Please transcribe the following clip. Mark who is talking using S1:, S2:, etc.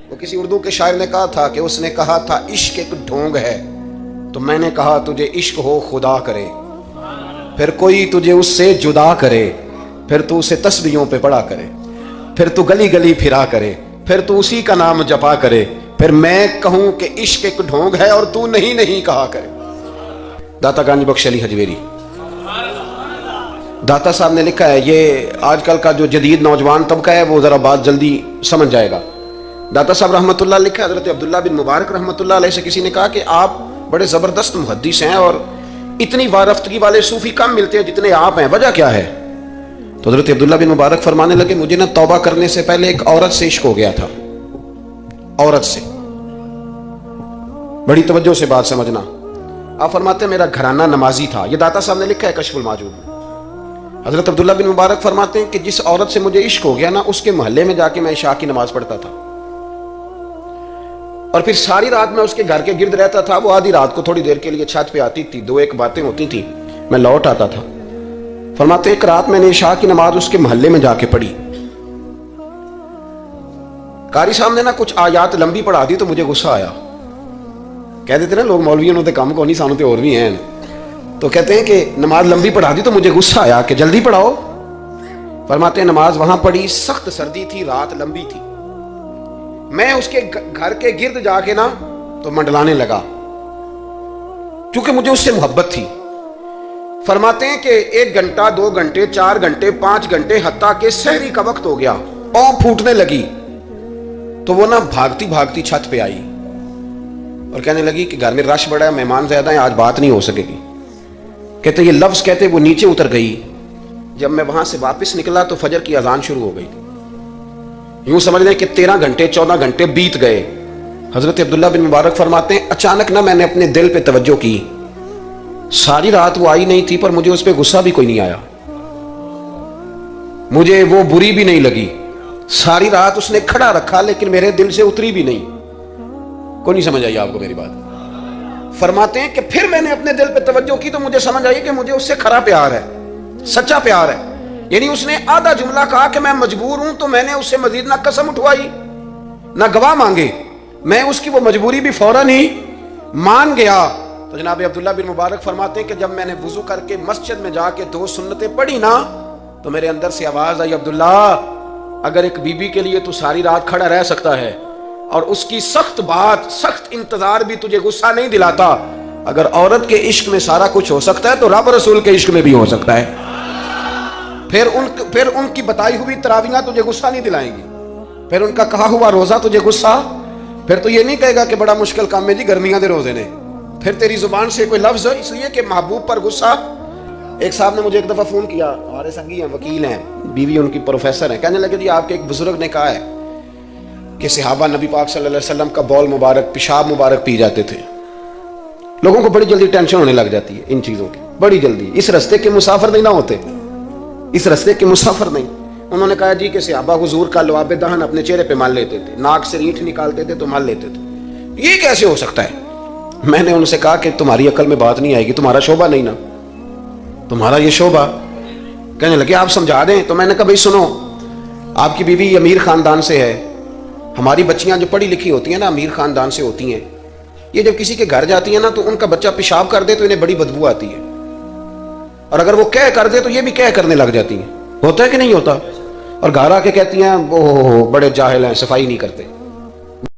S1: वो किसी उर्दू के शायर ने कहा था कि उसने कहा था इश्क एक ढोंग है, तो मैंने कहा तुझे इश्क हो खुदा करे, फिर कोई तुझे उससे जुदा करे, फिर तू उसे तस्बीहों पे पड़ा करे, फिर तू गली गली फिरा करे, फिर तू उसी का नाम जपा करे, फिर मैं कहूं कि इश्क एक ढोंग है और तू नहीं नहीं कहा करे। दाता गांधी बख्श अली हजवेरी। दाता साहब ने लिखा है, ये आजकल का जो जदीद नौजवान तबका है वो जरा बात जल्दी समझ जाएगा। दाता साहब रहमतुल्लाह लिखा है, हजरत अब्दुल्ला बिन मुबारक रहमतुल्लाह अलैह से किसी ने कहा कि आप बड़े जबरदस्त मुहद्दिस हैं और इतनी वारफ्तगी वाले सूफी कम मिलते हैं जितने आप हैं, वजह क्या है? तो हजरत अब्दुल्ला बिन मुबारक फरमाने लगे, मुझे ना तौबा करने से पहले एक औरत से इश्क हो गया था, औरत से। बड़ी तवज्जो से बात समझना। आप फरमाते हैं मेरा घराना नमाजी था, ये दाता साहब ने लिखा है कशफुल माजूब में। हजरत अब्दुल्ला बिन मुबारक फरमाते हैं कि जिस औरत से मुझे इश्क हो गया ना, उसके मोहल्ले में जाके मैं इशा की नमाज पढ़ता था और फिर सारी रात मैं उसके घर के गिर्द रहता था। वो आधी रात को थोड़ी देर के लिए छत पे आती थी, दो एक बातें होती थी, मैं लौट आता था। फरमाते एक रात मैंने इशा की नमाज उसके मोहल्ले में जाके पढ़ी। कारी साहब ने ना कुछ आयात लंबी पढ़ा दी तो मुझे गुस्सा आया। कह देते ना लोग मौलवियों ने काम को नहीं, सानू तो और भी हैं, तो कहते हैं कि नमाज लंबी पढ़ा दी तो मुझे गुस्सा आया कि जल्दी पढ़ाओ। फरमाते हैं नमाज वहां पढ़ी, सख्त सर्दी थी, रात लंबी थी, मैं उसके घर के गिर्द जाके ना तो मंडलाने लगा क्योंकि मुझे उससे मोहब्बत थी। फरमाते हैं कि 1 घंटा 2 घंटे 4 घंटे 5 घंटे हत्ता के सहरी का वक्त हो गया, पांव फूटने लगी, तो वो ना भागती भागती छत पे आई और कहने लगी कि घर में रश बड़ा है, मेहमान ज्यादा है, आज बात नहीं हो सकेगी। कहते ये लफ्ज कहते वो नीचे उतर गई। जब मैं वहां से वापस निकला तो फजर की अजान शुरू हो गई। यूं समझ लें कि 13 घंटे 14 घंटे बीत गए। हजरत अब्दुल्ला बिन मुबारक फरमाते हैं अचानक ना मैंने अपने दिल पे तवज्जो की, सारी रात वो आई नहीं थी पर मुझे उस पर गुस्सा भी कोई नहीं आया, मुझे वो बुरी भी नहीं लगी। सारी रात उसने खड़ा रखा लेकिन मेरे दिल से उतरी भी नहीं। कोई नहीं समझ आई आपको मेरी बात? फरमाते हैं कि फिर मैंने अपने दिल पे तवज्जो की तो मुझे समझ आई कि मुझे उससे खरा प्यार है, सच्चा प्यार है। यानी उसने आधा जुमला कहा कि मैं मजबूर हूं, तो मैंने उससे मजीद ना कसम उठवाई ना गवाह मांगे, मैं उसकी वो मजबूरी भी फौरन ही मान गया। तो जनाब अब्दुल्ला बिन मुबारक फरमाते हैं कि जब मैंने वुजू करके मस्जिद में जाके 2 सुन्नतें पढ़ी ना, तो मेरे अंदर से आवाज आई, अब्दुल्ला अगर एक बीबी के लिए तू सारी रात खड़ा रह सकता है और उसकी सख्त बात सख्त इंतजार भी तुझे गुस्सा नहीं दिलाता, अगर औरत के इश्क में सारा कुछ हो सकता है तो रब रसूल के इश्क में भी हो सकता है। फिर उनकी बताई हुई तरावियां तुझे गुस्सा नहीं दिलाएंगी, फिर उनका कहा हुआ रोजा तुझे गुस्सा, फिर तो ये नहीं कहेगा कि बड़ा मुश्किल काम है जी गर्मियां दे रोजे ने, फिर तेरी जुबान से कोई लफ्ज इसलिए कि महबूब पर गुस्सा। एक साहब ने मुझे एक दफा फोन किया, हमारे संगी हैं, वकील हैं, बीवी उनकी प्रोफेसर है, कहने लगे जी आपके एक बुजुर्ग ने कहा है कि सहाबा नबी पाक सल्लल्लाहु अलैहि वसल्लम का बौल मुबारक पेशाब मुबारक पी जाते थे। लोगों को बड़ी जल्दी टेंशन होने लग जाती है इन चीजों की, बड़ी जल्दी। इस रास्ते के मुसाफिर नहीं ना होते, इस रास्ते के मुसाफिर नहीं। उन्होंने कहा जी कि सहाबा हुजूर का लुआब दहन अपने चेहरे पे मल लेते थे, नाक से रीठ निकालते थे तो मल लेते थे, ये कैसे हो सकता है? मैंने उनसे कहा कि तुम्हारी अकल में बात नहीं आएगी, तुम्हारा शोभा नहीं ना, तुम्हारा ये शोभा। कहने लगे आप समझा दें। तो मैंने कहा भाई सुनो, आपकी बीवी अमीर खानदान से है, हमारी बच्चियां जो पढ़ी लिखी होती हैं ना अमीर खानदान से होती हैं, ये जब किसी के घर जाती है ना तो उनका बच्चा पेशाब कर दे तो इन्हें बड़ी बदबू आती है, और अगर वो कह कर दे तो ये भी कह करने लग जाती हैं। होता है कि नहीं होता? और घर आके कहती हैं वो बड़े जाहिल हैं, सफाई नहीं करते।